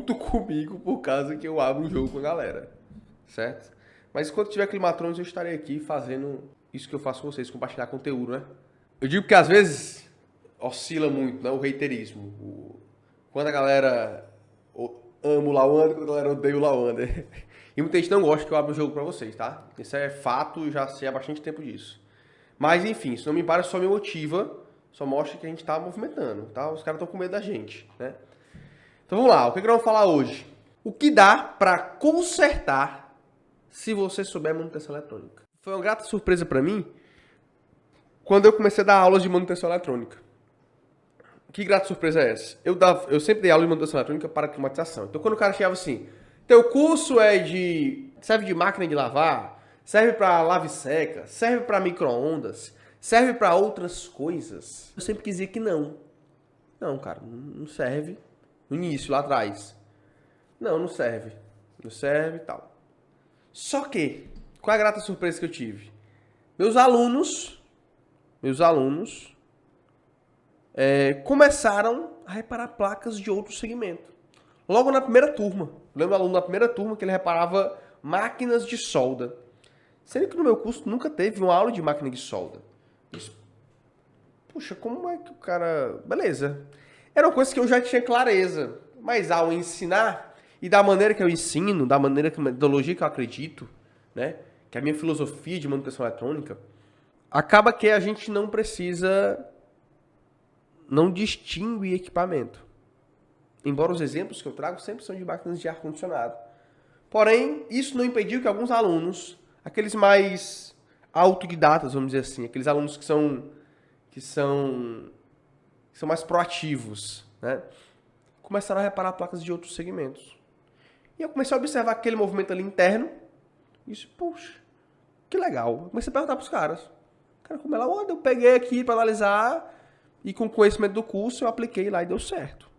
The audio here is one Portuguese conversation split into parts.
muito comigo por causa que eu abro o jogo com a galera, certo? Mas quando tiver Climatronics, eu estarei aqui fazendo isso que eu faço com vocês, compartilhar conteúdo, né? Eu digo que às vezes oscila muito, né? O reiterismo. Quando a galera ama o Lawander, quando a galera odeia o Lawander. E muita gente não gosta que eu abra o jogo pra vocês, tá? Isso é fato, já sei há bastante tempo disso. Mas enfim, isso não me para, só me motiva, só mostra que a gente tá movimentando, tá? Os caras estão com medo da gente, né? Então vamos lá, o que nós vamos falar hoje? O que dá pra consertar se você souber manutenção eletrônica? Foi uma grata surpresa pra mim quando eu comecei a dar aulas de manutenção eletrônica. Que grata surpresa é essa? Eu sempre dei aula de manutenção eletrônica para climatização. Então quando o cara chegava assim, teu curso serve de máquina de lavar, serve para lave seca, serve para micro-ondas, serve para outras coisas. Eu sempre quis dizer que não. Não, cara, não serve. No início, lá atrás. Não serve. Não serve e tal. Só que, qual é a grata surpresa que eu tive? Meus alunos começaram a reparar placas de outro segmento. Logo na primeira turma. Eu lembro do aluno da primeira turma que ele reparava máquinas de solda. Sendo que no meu curso nunca teve uma aula de máquina de solda. Puxa, como é que o cara... Beleza. Era uma coisa que eu já tinha clareza. Mas ao ensinar, e da maneira que eu ensino, da maneira que a metodologia que eu acredito, né? Que é a minha filosofia de manutenção eletrônica, acaba que a gente não distingue equipamento. Embora os exemplos que eu trago sempre são de máquinas de ar-condicionado. Porém, isso não impediu que alguns alunos, aqueles mais autodidatas, vamos dizer assim, aqueles alunos que são mais proativos, né? Começaram a reparar placas de outros segmentos. E eu comecei a observar aquele movimento ali interno. E disse, poxa, que legal. Eu comecei a perguntar para os caras. Cara, como ela anda? Eu peguei aqui para analisar e com o conhecimento do curso eu apliquei lá e deu certo.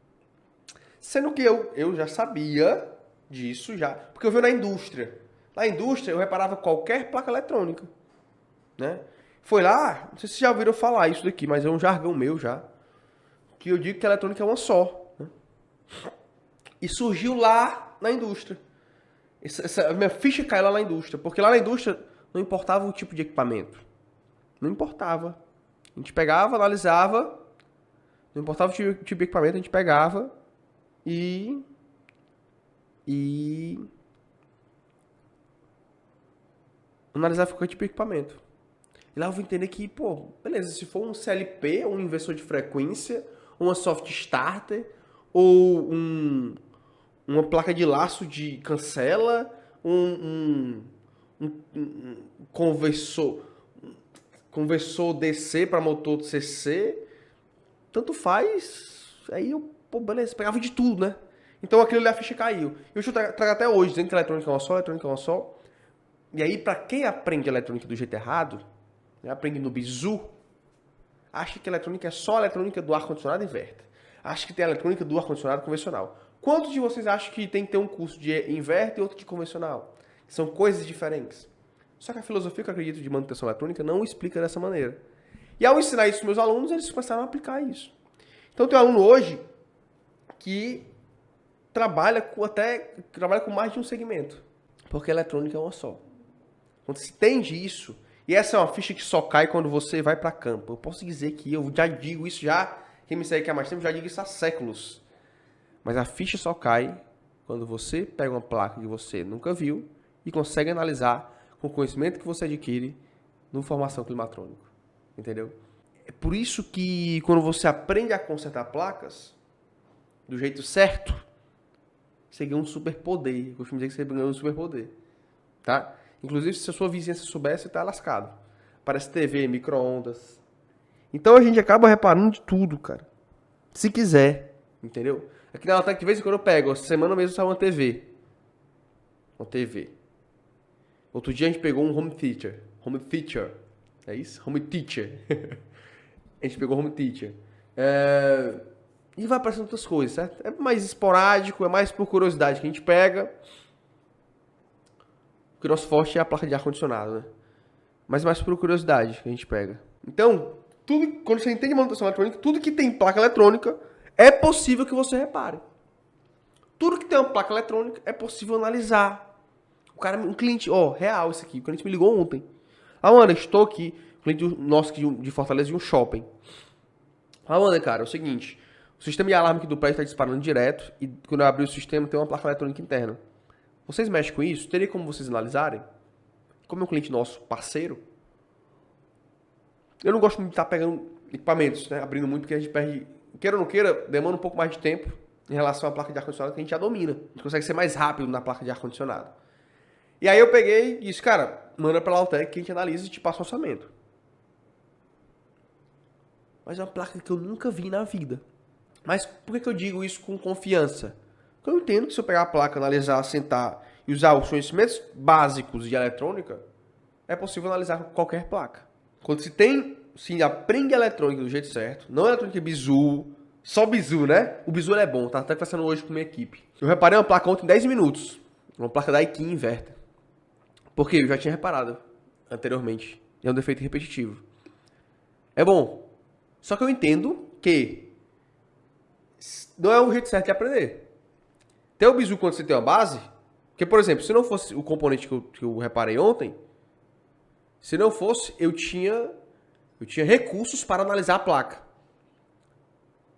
Sendo que eu já sabia disso já, porque eu vi na indústria. Na indústria eu reparava qualquer placa eletrônica, né? Foi lá, não sei se vocês já ouviram falar isso daqui, mas é um jargão meu já, que eu digo que a eletrônica é uma só, né? E surgiu lá na indústria. A minha ficha caiu lá na indústria, porque lá na indústria não importava o tipo de equipamento. Não importava. A gente pegava, analisava, não importava o tipo de equipamento, a gente pegava e analisava qualquer tipo de equipamento. E lá eu vou entender que, pô, beleza, se for um CLP, um inversor de frequência, uma soft starter, ou uma placa de laço de cancela, um conversor DC para motor CC, tanto faz. Aí eu, pô, beleza, pegava de tudo, né? Então aquilo ali a ficha caiu. Eu trago até hoje, dentro da eletrônica é uma só, eletrônica é uma só. E aí, para quem aprende eletrônica do jeito errado, né, aprende no bizu, acha que a eletrônica é só a eletrônica do ar-condicionado inverter. Acha que tem a eletrônica do ar-condicionado convencional. Quantos de vocês acham que tem que ter um curso de inverter e outro de convencional? São coisas diferentes. Só que a filosofia que eu acredito de manutenção eletrônica não explica dessa maneira. E ao ensinar isso aos meus alunos, eles começaram a aplicar isso. Então tem um aluno hoje que trabalha com mais de um segmento. Porque a eletrônica é uma só. Quando se entende isso, e essa é uma ficha que só cai quando você vai para campo. Eu posso dizer que eu já digo isso quem me segue aqui há mais tempo, já digo isso há séculos. Mas a ficha só cai quando você pega uma placa que você nunca viu e consegue analisar com o conhecimento que você adquire no formação climatrônica. Entendeu? É por isso que quando você aprende a consertar placas do jeito certo, você ganha um superpoder. Eu costumo dizer que você ganha um superpoder. Tá? Inclusive, se a sua vizinhança soubesse, você tá lascado. Parece TV, micro-ondas. Então a gente acaba reparando de tudo, cara. Se quiser. Entendeu? Aqui na Altec, de vez em quando eu pego. Essa semana mesmo saiu uma TV. Uma TV. Outro dia a gente pegou um home theater. Home theater. É isso? Home teacher. A gente pegou home teacher. E vai aparecendo outras coisas, certo? É mais esporádico, é mais por curiosidade que a gente pega. Porque o nosso forte é a placa de ar-condicionado, né? Mas mais por curiosidade que a gente pega. Então, quando você entende manutenção eletrônica, tudo que tem placa eletrônica, é possível que você repare. Tudo que tem uma placa eletrônica é possível analisar. O cara, um cliente, real isso aqui, o cliente me ligou ontem. Amanda, estou aqui, cliente nosso de Fortaleza, de um shopping. Amanda, cara, é o seguinte, o sistema de alarme aqui do prédio está disparando direto e quando eu abrir o sistema tem uma placa eletrônica interna. Vocês mexem com isso? Teria como vocês analisarem? Como é um cliente nosso, parceiro, eu não gosto muito de estar pegando equipamentos, né? Abrindo muito, porque a gente perde, queira ou não queira, demanda um pouco mais de tempo em relação à placa de ar-condicionado que a gente já domina. A gente consegue ser mais rápido na placa de ar-condicionado. E aí eu peguei e disse, cara, manda pra Lautec que a gente analisa e te passa o orçamento. Mas é uma placa que eu nunca vi na vida. Mas por que eu digo isso com confiança? Porque eu entendo que se eu pegar a placa, analisar, sentar e usar os conhecimentos básicos de eletrônica, é possível analisar qualquer placa. Quando se aprende eletrônica do jeito certo, não eletrônica bizu, só bizu, né? O bizu é bom, tá até conversando hoje com a minha equipe. Eu reparei uma placa ontem em 10 minutos. Uma placa da Daikin inverter. Porque eu já tinha reparado anteriormente. É um defeito repetitivo. É bom. Só que eu entendo que não é o jeito certo de aprender. Tem o bizu quando você tem uma base. Porque, por exemplo, se não fosse o componente que eu reparei ontem, se não fosse, eu tinha recursos para analisar a placa.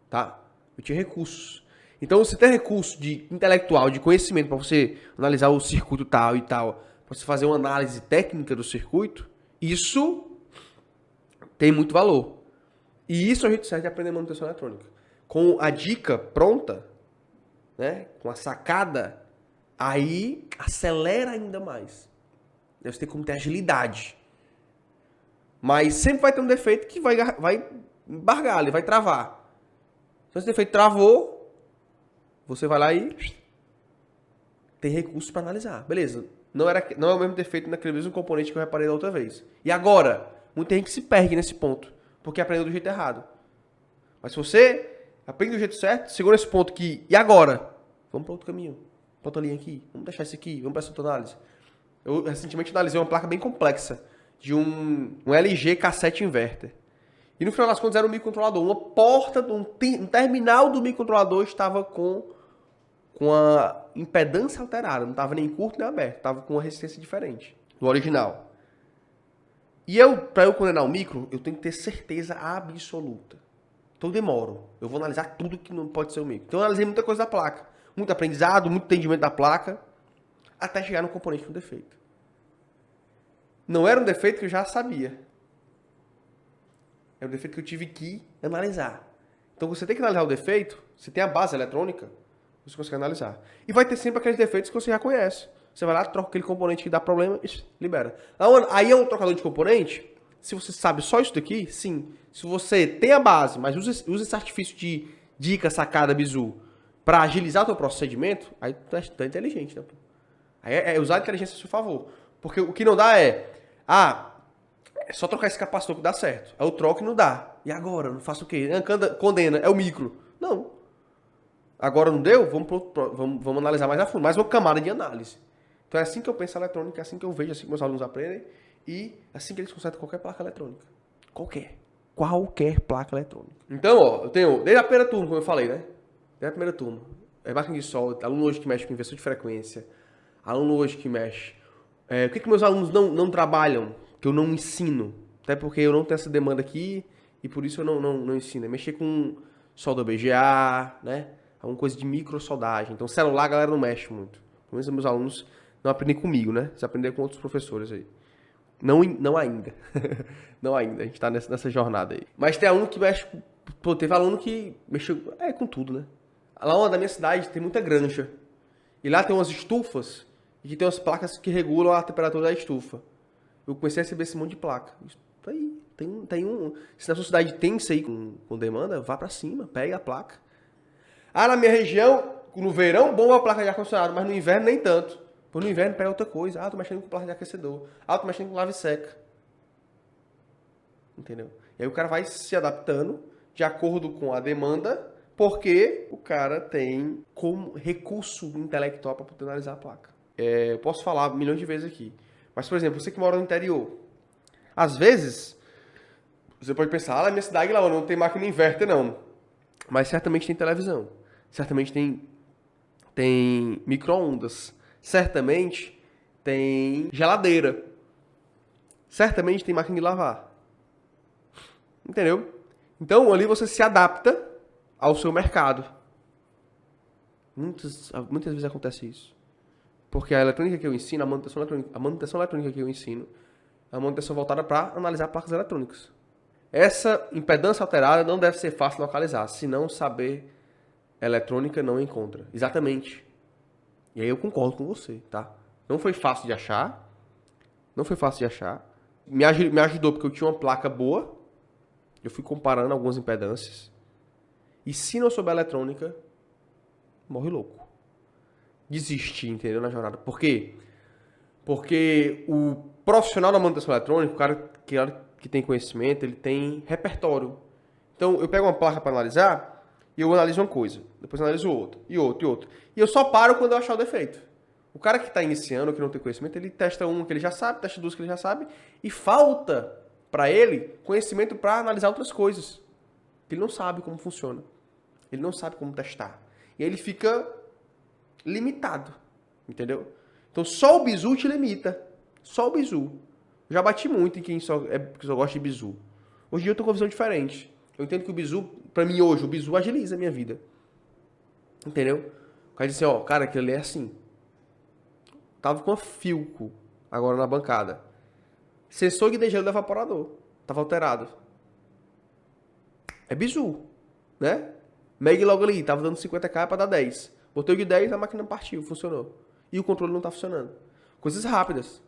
Tá? Eu tinha recursos. Então, você tem recurso de intelectual, de conhecimento, para você analisar o circuito tal e tal, para você fazer uma análise técnica do circuito, isso tem muito valor. E isso a gente serve de aprender manutenção eletrônica. Com a dica pronta, né, com a sacada, aí acelera ainda mais. Você tem como ter agilidade. Mas sempre vai ter um defeito que vai embargar, ele vai travar. Então, esse defeito travou, você vai lá e tem recursos para analisar. Beleza. Não é o mesmo defeito naquele mesmo componente que eu reparei da outra vez. E agora? Muita gente se perde nesse ponto, porque aprendeu do jeito errado. Mas se você aprende do jeito certo, segura esse ponto aqui. E agora? Vamos para outro caminho. Para outra linha aqui. Vamos deixar isso aqui. Vamos para essa outra análise. Eu recentemente analisei uma placa bem complexa de um LG K7 inverter. E no final das contas era um microcontrolador. Uma porta, um terminal do microcontrolador estava com a impedância alterada. Não estava nem curto nem aberto. Estava com uma resistência diferente do original. E para eu condenar o micro, eu tenho que ter certeza absoluta. Então eu demoro. Eu vou analisar tudo que não pode ser o micro. Então eu analisei muita coisa da placa. Muito aprendizado, muito entendimento da placa. Até chegar no componente com defeito. Não era um defeito que eu já sabia. É um defeito que eu tive que analisar. Então você tem que analisar o defeito. Você tem a base eletrônica, você consegue analisar. E vai ter sempre aqueles defeitos que você já conhece. Você vai lá, troca aquele componente que dá problema e libera. Aí é um trocador de componente. Se você sabe só isso daqui, sim. Se você tem a base, mas usa esse artifício de dica, sacada, bizu, para agilizar o teu procedimento, aí tu é inteligente, né? Aí é usar a inteligência a seu favor. Porque o que não dá é só trocar esse capacitor que dá certo. Aí eu troco e não dá. E agora? Não faço o quê? Condena, é o micro. Não. Agora não deu? Vamos analisar mais a fundo. Mais uma camada de análise. Então é assim que eu penso a eletrônica, é assim que eu vejo, é assim que meus alunos aprendem. E assim que eles consertam qualquer placa eletrônica. Qualquer placa eletrônica. Então, eu tenho, desde a primeira turma, como eu falei, né? Desde a primeira turma. É máquina de solda, aluno hoje que mexe com inversor de frequência, aluno hoje que mexe. O que meus alunos não trabalham, que eu não ensino? Até porque eu não tenho essa demanda aqui e por isso eu não ensino. É mexer com solda BGA, né? Alguma coisa de micro soldagem. Então, celular a galera não mexe muito. Pelo menos meus alunos não aprendem comigo, né? Eles aprendem com outros professores aí. Não ainda. Não ainda. A gente tá nessa jornada aí. Mas tem aluno que mexe... Pô, teve aluno que mexeu... com tudo, né? Lá da minha cidade tem muita granja. E lá tem umas estufas e que tem umas placas que regulam a temperatura da estufa. Eu comecei a receber esse monte de placa. Isso aí, tem um... Se na sua cidade tem isso aí com demanda, vá pra cima, pega a placa. Na minha região, no verão, bomba a placa de ar-condicionado, mas no inverno nem tanto. Por no inverno pega outra coisa. Tô mexendo com placa de aquecedor. Tô mexendo com lave seca. Entendeu? E aí o cara vai se adaptando de acordo com a demanda, porque o cara tem como recurso intelectual para poder analisar a placa. Eu posso falar milhões de vezes aqui. Mas, por exemplo, você que mora no interior. Às vezes, você pode pensar, na minha cidade lá não tem máquina inverter, não. Mas certamente tem televisão. Certamente tem tem micro-ondas. Certamente tem geladeira. Certamente tem máquina de lavar. Entendeu? Então, ali você se adapta ao seu mercado. Muitas vezes acontece isso. Porque a eletrônica que eu ensino, a manutenção eletrônica que eu ensino, é uma manutenção voltada para analisar placas eletrônicas. Essa impedância alterada não deve ser fácil de localizar, senão saber eletrônica não encontra. Exatamente. E aí eu concordo com você, tá? Não foi fácil de achar. Não foi fácil de achar. Me ajudou porque eu tinha uma placa boa. Eu fui comparando algumas impedâncias. E se não souber eletrônica, morre louco. Desistir, entendeu? Na jornada. Por quê? Porque o profissional da manutenção eletrônica, o cara que tem conhecimento, ele tem repertório. Então, eu pego uma placa para analisar e eu analiso uma coisa. Depois analiso outra, e outra, e outra. E eu só paro quando eu achar o defeito. O cara que está iniciando, que não tem conhecimento, ele testa uma que ele já sabe, testa duas que ele já sabe, e falta para ele conhecimento para analisar outras coisas. Ele não sabe como funciona. Ele não sabe como testar. E aí ele fica limitado. Entendeu? Então só o bizu te limita. Só o bizu. Eu já bati muito em quem só gosta de bizu. Hoje em dia eu tô com uma visão diferente. Eu entendo que o bizu, pra mim hoje, o bizu agiliza a minha vida. Entendeu? O cara diz assim, ó, cara, aquilo ali é assim. Tava com a Filco agora na bancada. Sensor de degelo do evaporador. Tava alterado. É bizu, né? Meg logo ali, tava dando 50k pra dar 10. Botei o de 10, a máquina partiu, funcionou. E o controle não tá funcionando. Coisas rápidas.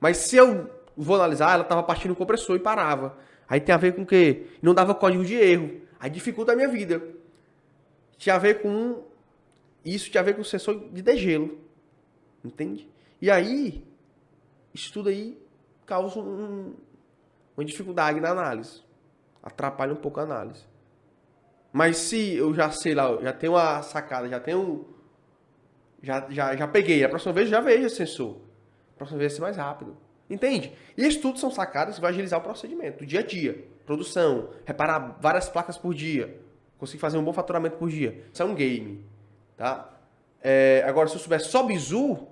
Mas se eu vou analisar, ela tava partindo o compressor e parava. Aí tem a ver com o quê? Não dava código de erro. Aí dificulta a minha vida. Tinha a ver com... Isso tinha a ver com o sensor de degelo. Entende? E aí, isso tudo aí causa uma dificuldade na análise. Atrapalha um pouco a análise. Mas se eu já sei lá, já tenho uma sacada, já tenho... Já peguei. A próxima vez eu já vejo esse sensor. A próxima vez vai ser mais rápido. Entende? E isso tudo são sacadas que vai agilizar o procedimento. Do dia a dia. Produção. Reparar várias placas por dia. Conseguir fazer um bom faturamento por dia. Isso é um game. Tá? Agora, se eu souber só bizu,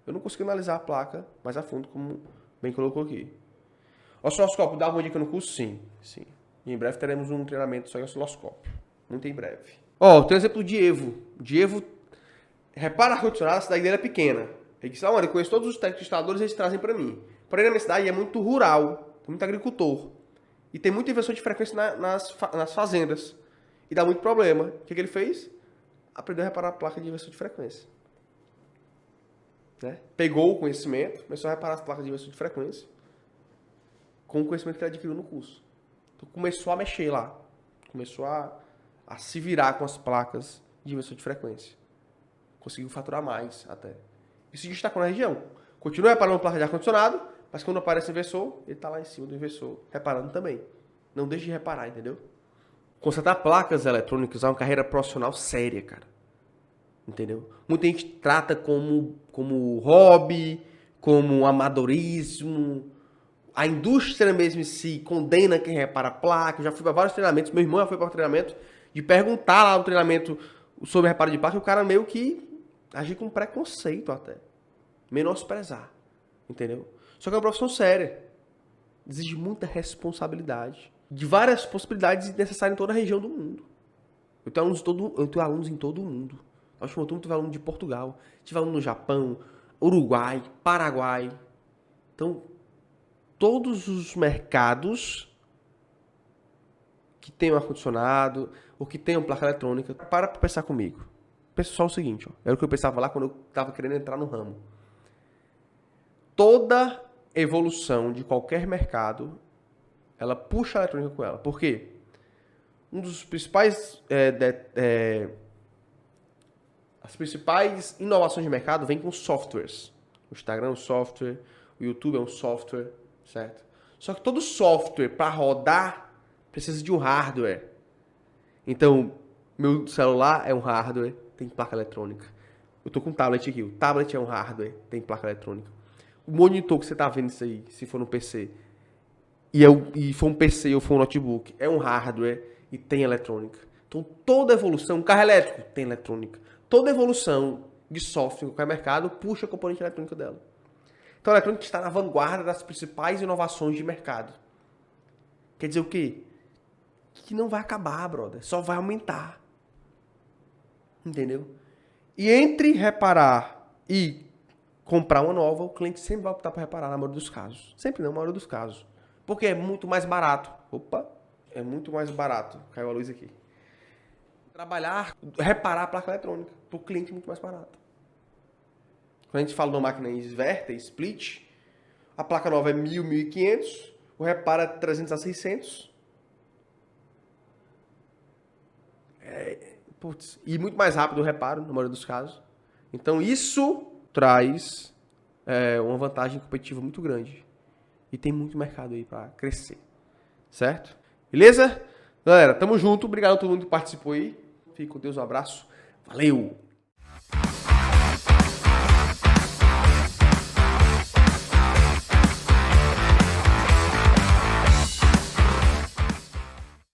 eu não consigo analisar a placa mais a fundo, como bem colocou aqui. Osciloscópio, dá uma dica no curso? Sim. E em breve teremos um treinamento só em osciloscópio. Muito em breve. Tem um exemplo de Evo. De Evo, repara ar-condicionado, a cidade dele é pequena. Ele disse, eu conheço todos os técnicos instaladores, eles trazem para mim. Porém, na minha cidade é muito rural, tem muito agricultor. E tem muita inversão de frequência nas fazendas. E dá muito problema. O que ele fez? Aprendeu a reparar a placa de inversão de frequência. Né? Pegou o conhecimento, começou a reparar as placas de inversão de frequência com o conhecimento que ele adquiriu no curso. Então começou a mexer lá. Começou a se virar com as placas de inversão de frequência. Conseguiu faturar mais até. E se destacou na região. Continua reparando placa de ar-condicionado, mas quando aparece o inversor, ele está lá em cima do inversor, reparando também. Não deixe de reparar, entendeu? Consertar placas eletrônicas é uma carreira profissional séria, cara. Entendeu? Muita gente trata como hobby, como amadorismo. A indústria mesmo em si condena quem repara placa. Eu já fui para vários treinamentos. Meu irmão já foi para o treinamento de perguntar lá no treinamento sobre reparo de placa. E o cara meio que agir com preconceito até. Menosprezar. Entendeu? Só que é uma profissão séria. Exige muita responsabilidade. De várias possibilidades necessárias em toda a região do mundo. Eu tenho alunos em todo o mundo. Na última turma eu tive aluno de Portugal. Tive aluno no Japão, Uruguai, Paraguai. Então, todos os mercados que tenham ar-condicionado ou que tenham placa eletrônica, para pensar comigo. Pensa só o seguinte, ó. Era o que eu pensava lá quando eu estava querendo entrar no ramo. Toda evolução de qualquer mercado, ela puxa a eletrônica com ela. Por quê? Um dos principais... as principais inovações de mercado vêm com softwares. O Instagram é um software, o YouTube é um software, certo? Só que todo software, para rodar, precisa de um hardware. Então, meu celular é um hardware, tem placa eletrônica. Eu tô com um tablet aqui, o tablet é um hardware, tem placa eletrônica. O monitor que você tá vendo isso aí, se for no PC, e for um PC ou for um notebook, é um hardware e tem eletrônica. Então, toda evolução, um carro elétrico tem eletrônica. toda evolução de software em qualquer mercado puxa a componente eletrônica dela. Então a eletrônica está na vanguarda das principais inovações de mercado. Quer dizer o quê? Que não vai acabar, brother. Só vai aumentar. Entendeu? E entre reparar e comprar uma nova, o cliente sempre vai optar por reparar na maioria dos casos. Sempre não, na maioria dos casos. Porque é muito mais barato. Opa, é muito mais barato. Caiu a luz aqui. Reparar a placa eletrônica. Para o cliente é muito mais barato. Quando a gente fala de uma máquina inverter, split, a placa nova é 1.000, 1.500, o reparo é 300 a 600. E muito mais rápido o reparo, na maioria dos casos. Então isso traz uma vantagem competitiva muito grande. E tem muito mercado aí para crescer. Certo? Beleza? Galera, tamo junto. Obrigado a todo mundo que participou aí. Fique com Deus, um abraço. Valeu!